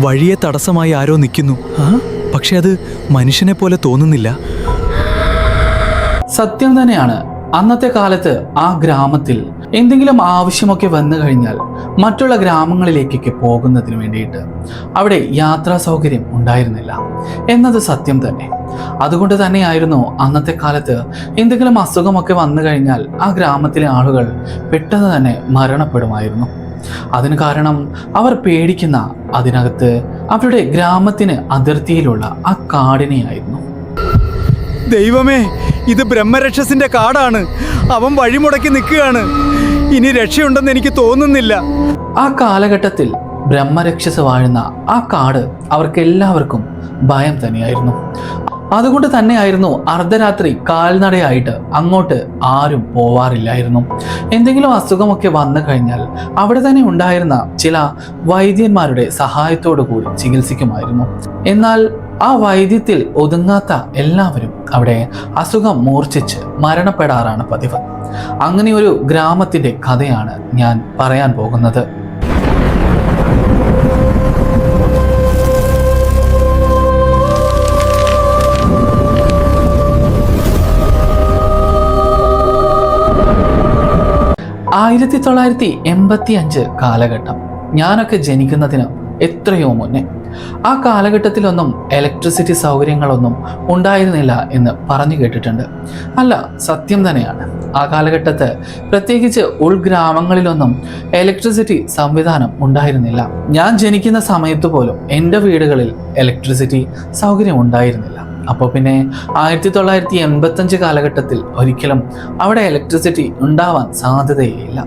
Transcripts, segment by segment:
വഴിയെ തടസ്സമായി ആരോ നിൽക്കുന്നു. പക്ഷെ അത് മനുഷ്യനെ പോലെ തോന്നുന്നില്ല. സത്യം തന്നെയാണ്. അന്നത്തെ കാലത്ത് ആ ഗ്രാമത്തിൽ എന്തെങ്കിലും ആവശ്യമൊക്കെ വന്നു കഴിഞ്ഞാൽ മറ്റുള്ള ഗ്രാമങ്ങളിലേക്കൊക്കെ പോകുന്നതിന് വേണ്ടിയിട്ട് അവിടെ യാത്രാ സൗകര്യം ഉണ്ടായിരുന്നില്ല എന്നത് സത്യം തന്നെ. അതുകൊണ്ട് തന്നെയായിരുന്നു അന്നത്തെ കാലത്ത് എന്തെങ്കിലും അസുഖമൊക്കെ വന്നു കഴിഞ്ഞാൽ ആ ഗ്രാമത്തിലെ ആളുകൾ പെട്ടെന്ന് തന്നെ മരണപ്പെടുമായിരുന്നു. അതിന് കാരണം അവർ പേടിക്കുന്ന അതിനകത്ത് അവരുടെ ഗ്രാമത്തിന് അതിർത്തിയിലുള്ള ആ കാടിനെയായിരുന്നു. ദൈവമേ, ഇത് ബ്രഹ്മരക്ഷസിന്റെ കാടാണ്. അവൻ വഴിമുടക്കി നിൽക്കുകയാണ്. ഇനി രക്ഷയുണ്ടെന്ന് എനിക്ക് തോന്നുന്നില്ല. ആ കാലഘട്ടത്തിൽ ബ്രഹ്മരക്ഷസ് വാഴുന്ന ആ കാട് അവർക്കെല്ലാവർക്കും ഭയം തന്നെയായിരുന്നു. അതുകൊണ്ട് തന്നെയായിരുന്നു അർദ്ധരാത്രി കാൽനടയായിട്ട് അങ്ങോട്ട് ആരും പോവാറില്ലായിരുന്നു. എന്തെങ്കിലും അസുഖമൊക്കെ വന്നു കഴിഞ്ഞാൽ അവിടെ തന്നെ ഉണ്ടായിരുന്ന ചില വൈദ്യന്മാരുടെ സഹായത്തോടു കൂടി ചികിത്സിക്കുമായിരുന്നു. എന്നാൽ ആ വൈദ്യത്തിൽ ഒതുങ്ങാത്ത എല്ലാവരും അവിടെ അസുഖം മൂർച്ഛിച്ച് മരണപ്പെടാറാണ് പതിവ്. അങ്ങനെ ഒരു ഗ്രാമത്തിന്റെ കഥയാണ് ഞാൻ പറയാൻ പോകുന്നത്. ആയിരത്തി 1985 കാലഘട്ടം. ഞാനൊക്കെ ജനിക്കുന്നതിന് എത്രയോ മുന്നേ. ആ കാലഘട്ടത്തിലൊന്നും ഇലക്ട്രിസിറ്റി സൗകര്യങ്ങളൊന്നും ഉണ്ടായിരുന്നില്ല എന്ന് പറഞ്ഞു കേട്ടിട്ടുണ്ട്. അല്ല, സത്യം തന്നെയാണ്. ആ കാലഘട്ടത്ത് പ്രത്യേകിച്ച് ഉൾഗ്രാമങ്ങളിലൊന്നും ഇലക്ട്രിസിറ്റി സംവിധാനം ഉണ്ടായിരുന്നില്ല. ഞാൻ ജനിക്കുന്ന സമയത്ത് പോലും എൻ്റെ വീടുകളിൽ ഇലക്ട്രിസിറ്റി സൗകര്യം ഉണ്ടായിരുന്നില്ല. അപ്പോൾ പിന്നെ 1985 കാലഘട്ടത്തിൽ ഒരിക്കലും അവിടെ ഇലക്ട്രിസിറ്റി ഉണ്ടാവാൻ സാധ്യതയില്ല.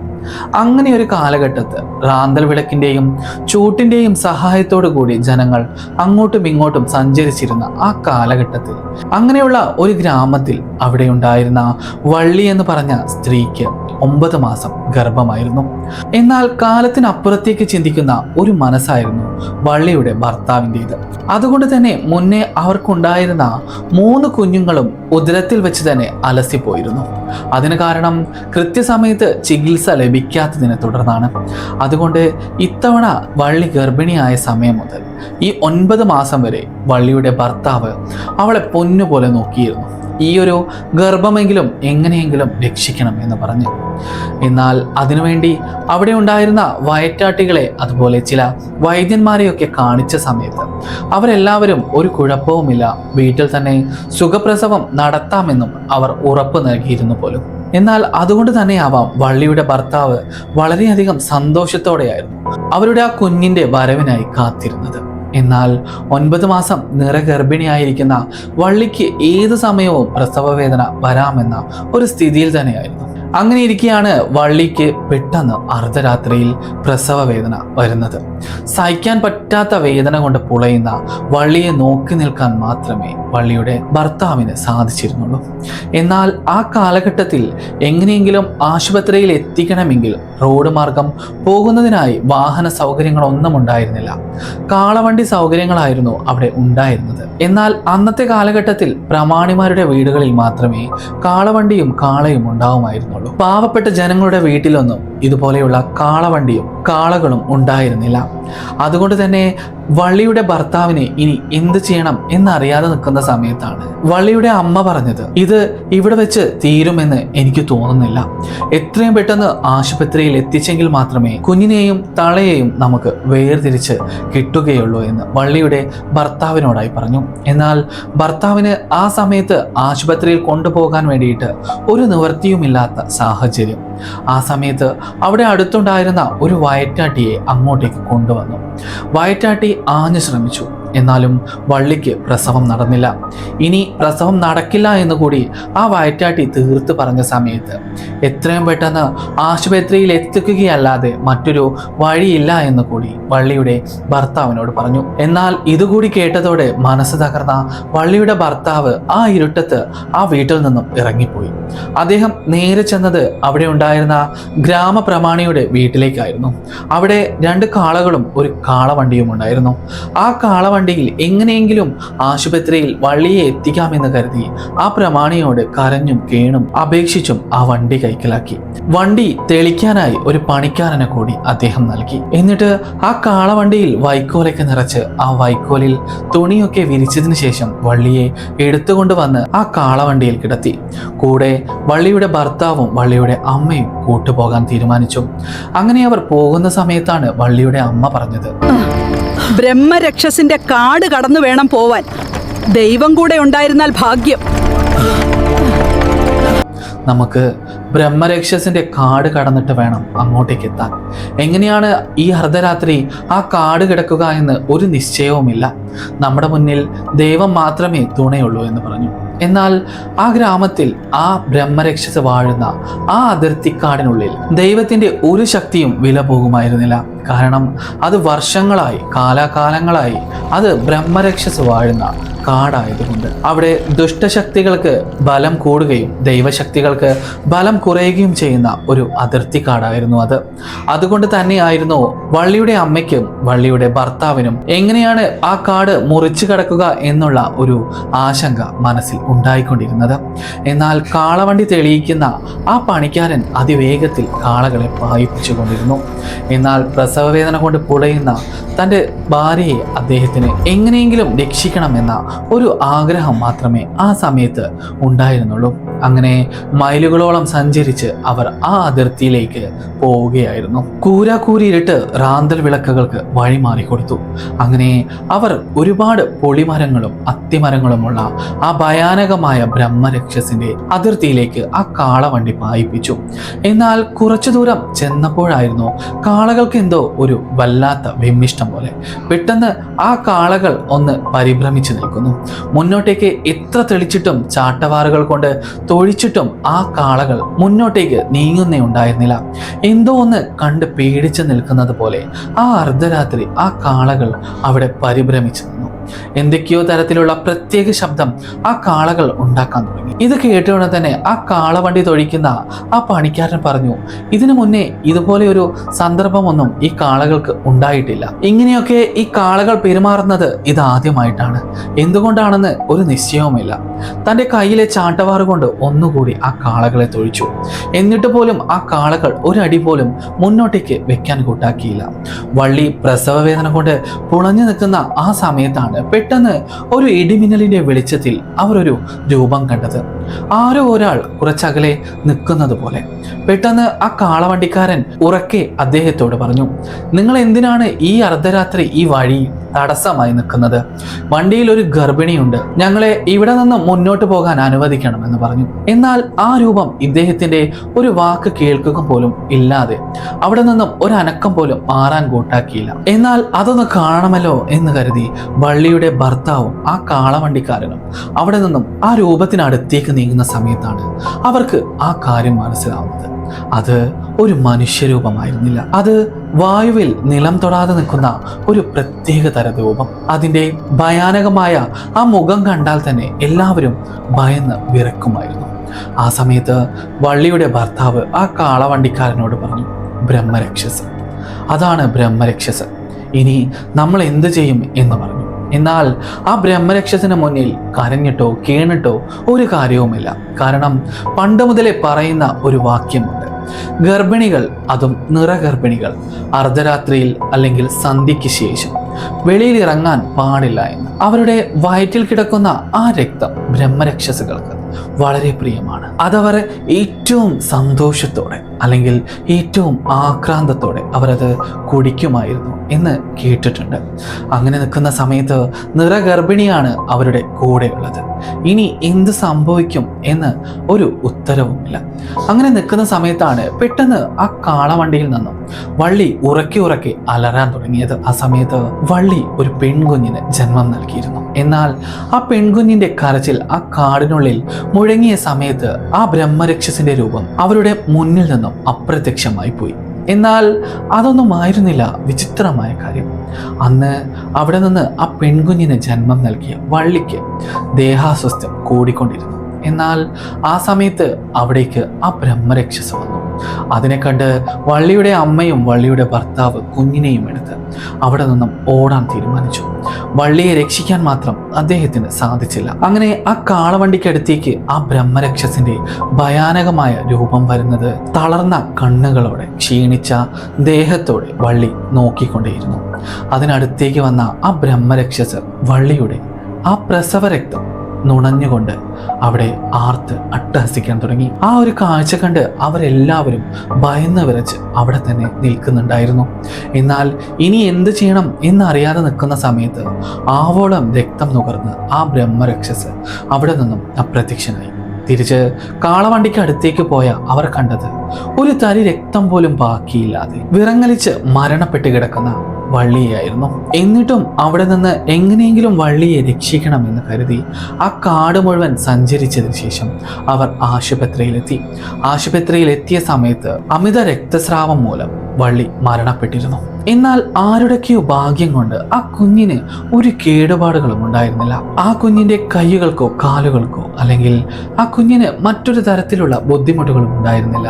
അങ്ങനെ ഒരു കാലഘട്ടത്ത് റാന്തൽ വിളക്കിൻ്റെയും ചൂട്ടിൻ്റെയും സഹായത്തോടു കൂടി ജനങ്ങൾ അങ്ങോട്ടും ഇങ്ങോട്ടും സഞ്ചരിച്ചിരുന്ന ആ കാലഘട്ടത്തിൽ അങ്ങനെയുള്ള ഒരു ഗ്രാമത്തിൽ അവിടെ ഉണ്ടായിരുന്ന വള്ളി എന്ന് പറഞ്ഞ സ്ത്രീക്ക് 9 മാസം ഗർഭമായിരുന്നു. എന്നാൽ കാലത്തിനപ്പുറത്തേക്ക് ചിന്തിക്കുന്ന ഒരു മനസ്സായിരുന്നു വള്ളിയുടെ ഭർത്താവിൻ്റേത്. അതുകൊണ്ട് തന്നെ മുന്നേ അവർക്കുണ്ടായിരുന്ന 3 കുഞ്ഞുങ്ങളും ഉദരത്തിൽ വെച്ച് തന്നെ അലസിപ്പോയിരുന്നു. അതിന് കാരണം കൃത്യസമയത്ത് ചികിത്സ ലഭിക്കാത്തതിനെ തുടർന്നാണ്. അതുകൊണ്ട് ഇത്തവണ വള്ളി ഗർഭിണിയായ സമയം മുതൽ ഈ 9 മാസം വരെ വള്ളിയുടെ ഭർത്താവ് അവളെ പൊന്നുപോലെ നോക്കിയിരുന്നു. ഈ ഒരു ഗർഭമെങ്കിലും എങ്ങനെയെങ്കിലും രക്ഷിക്കണം എന്ന് പറഞ്ഞ്. എന്നാൽ അതിനുവേണ്ടി അവിടെ ഉണ്ടായിരുന്ന വയറ്റാട്ടികളെ അതുപോലെ ചില വൈദ്യന്മാരെയൊക്കെ കാണിച്ച സമയത്ത് അവരെല്ലാവരും ഒരു കുഴപ്പവുമില്ല, വീട്ടിൽ തന്നെ സുഖപ്രസവം നടത്താമെന്നും അവർ ഉറപ്പ് നൽകിയിരുന്നു പോലും. എന്നാൽ അതുകൊണ്ട് തന്നെയാവാം വള്ളിയുടെ ഭർത്താവ് വളരെയധികം സന്തോഷത്തോടെയായിരുന്നു അവരുടെ ആ കുഞ്ഞിൻ്റെ വരവിനായി കാത്തിരുന്നത്. എന്നാൽ 9 മാസം നിറഗർഭിണിയായിരിക്കുന്ന വള്ളിക്ക് ഏത് സമയവും പ്രസവ വേദന വരാമെന്ന ഒരു സ്ഥിതിയിൽ തന്നെയായിരുന്നു. അങ്ങനെ ഇരിക്കെയാണ് വള്ളിക്ക് പെട്ടെന്ന് അർദ്ധരാത്രിയിൽ പ്രസവ വേദന വരുന്നത്. സഹിക്കാൻ പറ്റാത്ത വേദന കൊണ്ട് പുളയുന്ന വള്ളിയെ നോക്കി നിൽക്കാൻ മാത്രമേ വള്ളിയുടെ ഭർത്താവിന് സാധിച്ചിരുന്നുള്ളൂ. എന്നാൽ ആ കാലഘട്ടത്തിൽ എങ്ങനെയെങ്കിലും ആശുപത്രിയിൽ എത്തിക്കണമെങ്കിൽ റോഡ് മാർഗം പോകുന്നതിനായി വാഹന സൗകര്യങ്ങളൊന്നും ഉണ്ടായിരുന്നില്ല. കാളവണ്ടി സൗകര്യങ്ങളായിരുന്നു അവിടെ ഉണ്ടായിരുന്നത്. എന്നാൽ അന്നത്തെ കാലഘട്ടത്തിൽ പ്രമാണിമാരുടെ വീടുകളിൽ മാത്രമേ കാളവണ്ടിയും കാളയും ഉണ്ടാവുമായിരുന്നുള്ളൂ. പാവപ്പെട്ട ജനങ്ങളുടെ വീട്ടിലൊന്നും ഇതുപോലെയുള്ള കാളവണ്ടിയും കാളകളും ഉണ്ടായിരുന്നില്ല. അതുകൊണ്ട് തന്നെ വള്ളിയുടെ ഭർത്താവിന് ഇനി എന്ത് ചെയ്യണം എന്നറിയാതെ നിൽക്കുന്ന സമയത്താണ് വള്ളിയുടെ അമ്മ പറഞ്ഞത്, ഇത് ഇവിടെ വെച്ച് തീരുമെന്ന് എനിക്ക് തോന്നുന്നില്ല. എത്രയും പെട്ടെന്ന് ആശുപത്രിയിൽ എത്തിച്ചെങ്കിൽ മാത്രമേ കുഞ്ഞിനെയും തളയെയും നമുക്ക് വേർതിരിച്ച് കിട്ടുകയുള്ളൂ എന്ന് വള്ളിയുടെ ഭർത്താവിനോടായി പറഞ്ഞു. എന്നാൽ ഭർത്താവിന് ആ സമയത്ത് ആശുപത്രിയിൽ കൊണ്ടുപോകാൻ വേണ്ടിയിട്ട് ഒരു നിവൃത്തിയുമില്ലാത്ത സാഹചര്യം. ആ സമയത്ത് അവിടെ അടുത്തുണ്ടായിരുന്ന ഒരു വയറ്റാട്ടിയെ അങ്ങോട്ടേക്ക് കൊണ്ടുവന്നു. വയറ്റാട്ടി ആഞ്ഞു ശ്രമിച്ചു. എന്നാലും വള്ളിക്ക് പ്രസവം നടന്നില്ല. ഇനി പ്രസവം നടക്കില്ല എന്ന് കൂടി ആ വയറ്റാട്ടി തീർത്ത് പറഞ്ഞ സമയത്ത് എത്രയും പെട്ടെന്ന് ആശുപത്രിയിൽ എത്തിക്കുകയല്ലാതെ മറ്റൊരു വഴിയില്ല എന്ന് കൂടി വള്ളിയുടെ ഭർത്താവിനോട് പറഞ്ഞു. എന്നാൽ ഇതുകൂടി കേട്ടതോടെ മനസ്സ് തകർന്ന വള്ളിയുടെ ഭർത്താവ് ആ ഇരുട്ടത്ത് ആ വീട്ടിൽ നിന്നും ഇറങ്ങിപ്പോയി. അദ്ദേഹം നേരെ ചെന്നത് അവിടെ ഉണ്ടായിരുന്ന ഗ്രാമപ്രമാണിയുടെ വീട്ടിലേക്കായിരുന്നു. അവിടെ 2 കാളകളും ഒരു കാളവണ്ടിയും ഉണ്ടായിരുന്നു. ആ കാളവണ്ടി കാളവണ്ടിയിൽ എങ്ങനെയെങ്കിലും ആശുപത്രിയിൽ വള്ളിയെ എത്തിക്കാമെന്ന് കരുതി ആ പ്രമാണിയോട് കരഞ്ഞും കേണും അപേക്ഷിച്ചും ആ വണ്ടി കൈക്കലാക്കി. വണ്ടി തെളിക്കാനായി ഒരു പണിക്കാരനെ കൂടി അദ്ദേഹം നൽകി. എന്നിട്ട് ആ കാളവണ്ടിയിൽ വൈക്കോലൊക്കെ നിറച്ച് ആ വൈക്കോലിൽ തുണിയൊക്കെ വിരിച്ചതിന് ശേഷം വള്ളിയെ എടുത്തുകൊണ്ട് വന്ന് ആ കാളവണ്ടിയിൽ കിടത്തി. കൂടെ വള്ളിയുടെ ഭർത്താവും വള്ളിയുടെ അമ്മയും കൂട്ടുപോകാൻ തീരുമാനിച്ചു. അങ്ങനെ അവർ പോകുന്ന സമയത്താണ് വള്ളിയുടെ അമ്മ പറഞ്ഞത്, ബ്രഹ്മരക്ഷസിന്റെ കാട് കടന്നു വേണം പോവാൻ. ദൈവം കൂടെ ഉണ്ടായിരുന്നാൽ ഭാഗ്യം. നമുക്ക് ബ്രഹ്മരക്ഷസിന്റെ കാട് കടന്നിട്ട് വേണം അങ്ങോട്ടേക്ക് എത്താൻ. എങ്ങനെയാണ് ഈ അർദ്ധരാത്രി ആ കാട് കിടക്കുക എന്ന് ഒരു നിശ്ചയവുമില്ല. നമ്മുടെ മുന്നിൽ ദൈവം മാത്രമേ തുണയുള്ളൂ എന്ന് പറഞ്ഞു. എന്നാൽ ആ ഗ്രാമത്തിൽ ആ ബ്രഹ്മരക്ഷസ് വാഴുന്ന ആ അതിർത്തിക്കാടിനുള്ളിൽ ദൈവത്തിന്റെ ഒരു ശക്തിയും വില പോകുമായിരുന്നില്ല. കാരണം അത് വർഷങ്ങളായി, കാലാകാലങ്ങളായി അത് ബ്രഹ്മരക്ഷസ് വാഴുന്ന കാടായതുകൊണ്ട് അവിടെ ദുഷ്ടശക്തികൾക്ക് ബലം കൂടുകയും ദൈവശക്തികൾക്ക് ബലം കുറയുകയും ചെയ്യുന്ന ഒരു അതിർത്തി കാടായിരുന്നു അത്. അതുകൊണ്ട് തന്നെയായിരുന്നു വള്ളിയുടെ അമ്മയ്ക്കും വള്ളിയുടെ ഭർത്താവിനും എങ്ങനെയാണ് ആ കാട് മുറിച്ചു കടക്കുക എന്നുള്ള ഒരു ആശങ്ക മനസ്സിൽ ഉണ്ടായിക്കൊണ്ടിരുന്നത്. എന്നാൽ കാളവണ്ടി തെളിയിക്കുന്ന ആ പണിക്കാരൻ അതിവേഗത്തിൽ കാളകളെ പായിപ്പിച്ചു കൊണ്ടിരുന്നു. എന്നാൽ പ്രസവവേദന കൊണ്ട് പുളയുന്ന തൻ്റെ ഭാര്യയെ അദ്ദേഹത്തിന് എങ്ങനെയെങ്കിലും രക്ഷിക്കണമെന്ന ഒരു ആഗ്രഹം മാത്രമേ ആ സമയത്ത് ഉണ്ടായിരുന്നുള്ളൂ. അങ്ങനെ മൈലുകളോളം സഞ്ചരിച്ച് അവർ ആ അതിർത്തിയിലേക്ക് പോവുകയായിരുന്നു. കൂരാക്കൂരിയിട്ട് റാന്തൽ വിളക്കുകൾക്ക് വഴിമാറിക്കൊടുത്തു. അങ്ങനെ അവർ ഒരുപാട് പൊളിമരങ്ങളും അത്തിമരങ്ങളുമുള്ള ആ ഭയാനകമായ ബ്രഹ്മരക്ഷസിന്റെ അതിർത്തിയിലേക്ക് ആ കാളവണ്ടി പായിപ്പിച്ചു. എന്നാൽ കുറച്ചു ദൂരം ചെന്നപ്പോഴായിരുന്നു കാളകൾക്ക് എന്തോ ഒരു വല്ലാത്ത വിമ്മിഷ്ടം പോലെ. പെട്ടെന്ന് ആ കാളകൾ ഒന്ന് പരിഭ്രമിച്ചു നിൽക്കുന്നു. മുന്നോട്ടേക്ക് എത്ര തെളിച്ചിട്ടും ചാട്ടവാറുകൾ കൊണ്ട് തൊഴിച്ചിട്ടും ആ കാളകൾ മുന്നോട്ടേക്ക് നീങ്ങുന്നേ ഉണ്ടായിരുന്നില്ല. എന്തോ ഒന്ന് കണ്ട് പേടിച്ചു നിൽക്കുന്നത് പോലെ ആ അർദ്ധരാത്രി ആ കാളകൾ അവിടെ പരിഭ്രമിച്ചു നിന്നു. എന്തൊക്കെയോ തരത്തിലുള്ള പ്രത്യേക ശബ്ദം ആ കാളകൾ ഉണ്ടാക്കാൻ തുടങ്ങി. ഇത് കേട്ടുകൊണ്ട് തന്നെ ആ കാളവണ്ടി തൊഴിക്കുന്ന ആ പണിക്കാരൻ പറഞ്ഞു, ഇതിനു മുന്നേ ഇതുപോലെ ഒരു സന്ദർഭമൊന്നും ഈ കാളകൾക്ക് ഉണ്ടായിട്ടില്ല. ഇങ്ങനെയൊക്കെ ഈ കാളകൾ പെരുമാറുന്നത് ഇതാദ്യമായിട്ടാണ്. എന്തുകൊണ്ടാണെന്ന് ഒരു നിശ്ചയവുമില്ല. തൻ്റെ കയ്യിലെ ചാട്ടവാറ് കൊണ്ട് ഒന്നുകൂടി ആ കാളകളെ തൊഴിച്ചു. എന്നിട്ട് പോലും ആ കാളകൾ ഒരടി പോലും മുന്നോട്ടേക്ക് വെക്കാൻ കൂട്ടാക്കിയില്ല. വള്ളി പ്രസവവേദന കൊണ്ട് പുളഞ്ഞു നിൽക്കുന്ന ആ സമയത്താണ് പെട്ടെന്ന് ഒരു ഇടിമിന്നലിന്റെ വെളിച്ചത്തിൽ അവർ ഒരു രൂപം കണ്ടത്. ആരോ ഒരാൾ കുറച്ചകലെ നിൽക്കുന്നത് പോലെ. പെട്ടെന്ന് ആ കാളവണ്ടിക്കാരൻ ഉറക്കെ അദ്ദേഹത്തോട് പറഞ്ഞു, നിങ്ങൾ എന്തിനാണ് ഈ അർദ്ധരാത്രി ഈ വഴി തടസ്സമായി നിൽക്കുന്നത്? വണ്ടിയിൽ ഒരു ഗർഭിണിയുണ്ട്, ഞങ്ങളെ ഇവിടെ നിന്ന് മുന്നോട്ട് പോകാൻ അനുവദിക്കണമെന്ന് പറഞ്ഞു. എന്നാൽ ആ രൂപം ഇദ്ദേഹത്തിന്റെ ഒരു വാക്ക് കേൾക്കുക പോലും ഇല്ലാതെ അവിടെ നിന്നും ഒരു അനക്കം പോലും മാറാൻ കൂട്ടാക്കിയില്ല. എന്നാൽ അതൊന്ന് കാണണമല്ലോ എന്ന് കരുതി വള്ളിയുടെ ഭർത്താവും ആ കാളവണ്ടിക്കാരനും അവിടെ നിന്നും ആ രൂപത്തിനടുത്തേക്ക് നീങ്ങുന്ന സമയത്താണ് അവർക്ക് ആ കാര്യം മനസ്സിലാവുന്നത്. അത് ഒരു മനുഷ്യരൂപമായിരുന്നില്ല. അത് വായുവിൽ നിലം തൊടാതെ നിൽക്കുന്ന ഒരു പ്രത്യേക തര രൂപം. അതിൻ്റെ ഭയാനകമായ ആ മുഖം കണ്ടാൽ തന്നെ എല്ലാവരും ഭയന്ന് വിറക്കുമായിരുന്നു. ആ സമയത്ത് വള്ളിയുടെ ഭർത്താവ് ആ കാളവണ്ടിക്കാരനോട് പറഞ്ഞു, ബ്രഹ്മരക്ഷസ്, അതാണ് ബ്രഹ്മരക്ഷസ്, ഇനി നമ്മൾ എന്ത് ചെയ്യും എന്ന് പറഞ്ഞു. എന്നാൽ ആ ബ്രഹ്മരക്ഷസിന് മുന്നിൽ കരഞ്ഞിട്ടോ കേണിട്ടോ ഒരു കാര്യവുമില്ല. കാരണം പണ്ട് മുതലേ പറയുന്ന ഒരു വാക്യമുണ്ട്, ഗർഭിണികൾ, അതും നിറഗർഭിണികൾ, അർദ്ധരാത്രിയിൽ അല്ലെങ്കിൽ സന്ധ്യയ്ക്ക് ശേഷം വെളിയിൽ ഇറങ്ങാൻ പാടില്ല എന്ന്. അവരുടെ വയറ്റിൽ കിടക്കുന്ന ആ രക്തം ബ്രഹ്മരക്ഷസുകൾക്ക് വളരെ പ്രിയമാണ്. അതവർ ഏറ്റവും സന്തോഷത്തോടെ അല്ലെങ്കിൽ ഏറ്റവും ആക്രാന്തത്തോടെ അവരത് കുടിക്കുമായിരുന്നു എന്ന് കേട്ടിട്ടുണ്ട്. അങ്ങനെ നിൽക്കുന്ന സമയത്ത് നിറഗർഭിണിയാണ് അവരുടെ കൂടെയുള്ളത്. ഇനി എന്ത് സംഭവിക്കും എന്ന് ഒരു ഉത്തരവുമില്ല. അങ്ങനെ നിൽക്കുന്ന സമയത്താണ് പെട്ടെന്ന് ആ കാളവണ്ടിയിൽ നിന്നും വള്ളി ഉറക്കെ അലറാൻ തുടങ്ങിയത്. ആ സമയത്ത് വള്ളി ഒരു പെൺകുഞ്ഞിന് ജന്മം നൽകിയിരുന്നു. എന്നാൽ ആ പെൺകുഞ്ഞിന്റെ കരച്ചിൽ ആ കാടിനുള്ളിൽ മുഴങ്ങിയ സമയത്ത് ആ ബ്രഹ്മരക്ഷസിന്റെ രൂപം അവരുടെ മുന്നിൽ നിന്നും അപ്രത്യക്ഷമായി പോയി. എന്നാൽ അതൊന്നും ആയിരുന്നില്ല വിചിത്രമായ കാര്യം. അന്ന് അവിടെ നിന്ന് ആ പെൺകുഞ്ഞിന് ജന്മം നൽകിയ വള്ളിക്ക് ദേഹാസ്വസ്ഥ്യം കൂടിക്കൊണ്ടിരുന്നു. എന്നാൽ ആ സമയത്ത് അവിടേക്ക് ആ ബ്രഹ്മരക്ഷസ് വന്നു. അതിനെ കണ്ട് വള്ളിയുടെ അമ്മയും വള്ളിയുടെ ഭർത്താവ് കുഞ്ഞിനെയും എടുത്ത് അവിടെ നിന്നും ഓടാൻ തീരുമാനിച്ചു. വള്ളിയെ രക്ഷിക്കാൻ മാത്രം അദ്ദേഹത്തിന് സാധിച്ചില്ല. അങ്ങനെ ആ കാളവണ്ടിക്കടുത്തേക്ക് ആ ബ്രഹ്മരക്ഷസിന്റെ ഭയാനകമായ രൂപം വരുന്നത് തളർന്ന കണ്ണുകളോടെ ക്ഷീണിച്ച ദേഹത്തോടെ വള്ളി നോക്കിക്കൊണ്ടേയിരുന്നു. അതിനടുത്തേക്ക് വന്ന ആ ബ്രഹ്മരക്ഷസ് വള്ളിയുടെ ആ പ്രസവരക്തം നുണഞ്ഞുകൊണ്ട് അവിടെ ആർത്ത് അട്ടഹസിക്കാൻ തുടങ്ങി. ആ ഒരു കാഴ്ച കണ്ട് അവരെല്ലാവരും ഭയന്ന് വിറച്ച് അവിടെ തന്നെ നിൽക്കുന്നുണ്ടായിരുന്നു. എന്നാൽ ഇനി എന്ത് ചെയ്യണം എന്നറിയാതെ നിൽക്കുന്ന സമയത്ത് ആവോളം രക്തം നുകർന്ന് ആ ബ്രഹ്മരക്ഷസ് അവിടെ നിന്നും അപ്രത്യക്ഷനായി. തിരിച്ച് കാളവണ്ടിക്ക് അടുത്തേക്ക് പോയ അവർ കണ്ടത് ഒരു തരി രക്തം പോലും ബാക്കിയില്ലാതെ വിറങ്ങലിച്ച് മരണപ്പെട്ട് കിടക്കുന്ന വള്ളിയായിരുന്നു. എന്നിട്ടും അവിടെ നിന്ന് എങ്ങനെയെങ്കിലും വള്ളിയെ രക്ഷിക്കണമെന്ന് കരുതി ആ കാട് മുഴുവൻ സഞ്ചരിച്ചതിന് ശേഷം അവർ ആശുപത്രിയിലെത്തിയ സമയത്ത് അമിത രക്തസ്രാവം മൂലം വള്ളി മരണപ്പെട്ടിരുന്നു. എന്നാൽ ആരുടെയൊക്കെയോ ഭാഗ്യം കൊണ്ട് ആ കുഞ്ഞിന് ഒരു കേടുപാടുകളും ഉണ്ടായിരുന്നില്ല. ആ കുഞ്ഞിന്റെ കൈകൾക്കോ കാലുകൾക്കോ അല്ലെങ്കിൽ ആ കുഞ്ഞിന് മറ്റൊരു തരത്തിലുള്ള ബുദ്ധിമുട്ടുകളും ഉണ്ടായിരുന്നില്ല.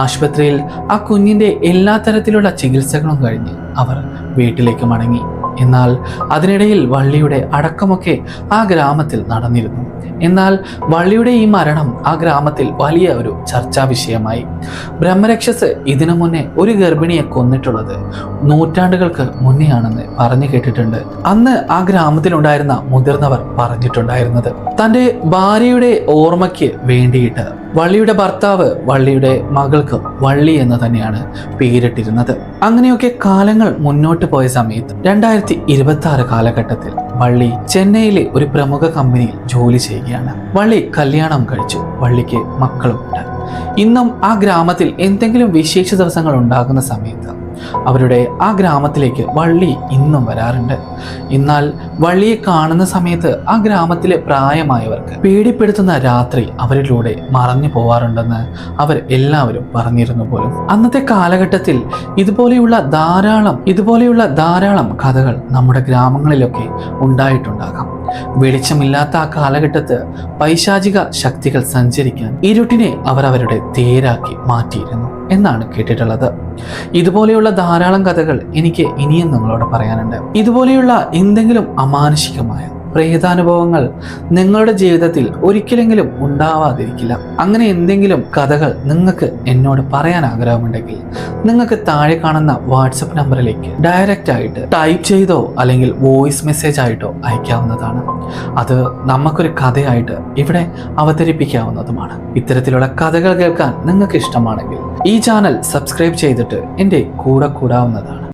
ആശുപത്രിയിൽ ആ കുഞ്ഞിന്റെ എല്ലാ തരത്തിലുള്ള ചികിത്സകളും കഴിഞ്ഞ് അവർ വീട്ടിലേക്ക് മടങ്ങി. എന്നാൽ അതിനിടയിൽ വള്ളിയുടെ അടക്കമൊക്കെ ആ ഗ്രാമത്തിൽ നടന്നിരുന്നു. എന്നാൽ വള്ളിയുടെ ഈ മരണം ആ ഗ്രാമത്തിൽ വലിയ ഒരു ചർച്ചാ വിഷയമായി. ബ്രഹ്മരക്ഷസ് ഇതിനു മുന്നേ ഒരു ഗർഭിണിയെ കൊന്നിട്ടുള്ളത് നൂറ്റാണ്ടുകൾക്ക് മുന്നെയാണെന്ന് പറഞ്ഞു കേട്ടിട്ടുണ്ട്. അന്ന് ആ ഗ്രാമത്തിലുണ്ടായിരുന്ന മുതിർന്നവർ പറഞ്ഞിട്ടുണ്ടായിരുന്നത് തൻ്റെ ഭാര്യയുടെ ഓർമ്മയ്ക്ക് വേണ്ടിയിട്ട് വള്ളിയുടെ ഭർത്താവ് വള്ളിയുടെ മകൾക്ക് വള്ളി എന്ന് തന്നെയാണ് പേരിട്ടിരുന്നത്. അങ്ങനെയൊക്കെ കാലങ്ങൾ മുന്നോട്ട് പോയ സമയത്ത് 2026 കാലഘട്ടത്തിൽ വള്ളി ചെന്നൈയിലെ ഒരു പ്രമുഖ കമ്പനിയിൽ ജോലി ചെയ്യുകയാണ്. വള്ളി കല്യാണം കഴിച്ചു. വള്ളിക്ക് മക്കളുമുണ്ട്. ഇന്നും ആ ഗ്രാമത്തിൽ എന്തെങ്കിലും വിശേഷ ദിവസങ്ങൾ ഉണ്ടാകുന്ന സമയത്ത് അവരുടെ ആ ഗ്രാമത്തിലേക്ക് വള്ളി ഇന്നും വരാറുണ്ട്. എന്നാൽ വള്ളിയെ കാണുന്ന സമയത്ത് ആ ഗ്രാമത്തിലെ പ്രായമായവർക്ക് പേടിപ്പെടുത്തുന്ന രാത്രി അവരിലൂടെ മറഞ്ഞു പോവാറുണ്ടെന്ന് അവർ എല്ലാവരും പറഞ്ഞിരുന്നു പോലും. അന്നത്തെ കാലഘട്ടത്തിൽ ഇതുപോലെയുള്ള ധാരാളം കഥകൾ നമ്മുടെ ഗ്രാമങ്ങളിലൊക്കെ ഉണ്ടായിട്ടുണ്ടാകാം. വെളിച്ചമില്ലാത്ത ആ കാലഘട്ടത്ത് പൈശാചിക ശക്തികൾ സഞ്ചരിക്കാൻ ഇരുട്ടിനെ അവർ അവരുടെ തേരാക്കി മാറ്റിയിരുന്നു എന്നാണ് കേട്ടിട്ടുള്ളത്. ഇതുപോലെയുള്ള ധാരാളം കഥകൾ എനിക്ക് ഇനിയും നിങ്ങളോട് പറയാനുണ്ട്. ഇതുപോലെയുള്ള എന്തെങ്കിലും അമാനുഷികമായ പ്രേതാനുഭവങ്ങൾ നിങ്ങളുടെ ജീവിതത്തിൽ ഒരിക്കലെങ്കിലും ഉണ്ടാവാതിരിക്കില്ല. അങ്ങനെ എന്തെങ്കിലും കഥകൾ നിങ്ങൾക്ക് എന്നോട് പറയാൻ ആഗ്രഹമുണ്ടെങ്കിൽ നിങ്ങൾക്ക് താഴെ കാണുന്ന വാട്സപ്പ് നമ്പറിലേക്ക് ഡയറക്റ്റ് ആയിട്ട് ടൈപ്പ് ചെയ്തോ അല്ലെങ്കിൽ വോയിസ് മെസ്സേജ് ആയിട്ടോ അയക്കാവുന്നതാണ്. അത് നമുക്കൊരു കഥയായിട്ട് ഇവിടെ അവതരിപ്പിക്കാവുന്നതുമാണ്. ഇത്തരത്തിലുള്ള കഥകൾ കേൾക്കാൻ നിങ്ങൾക്ക് ഇഷ്ടമാണെങ്കിൽ ഈ ചാനൽ സബ്സ്ക്രൈബ് ചെയ്തിട്ട് എൻ്റെ കൂടെ കൂടാവുന്നതാണ്.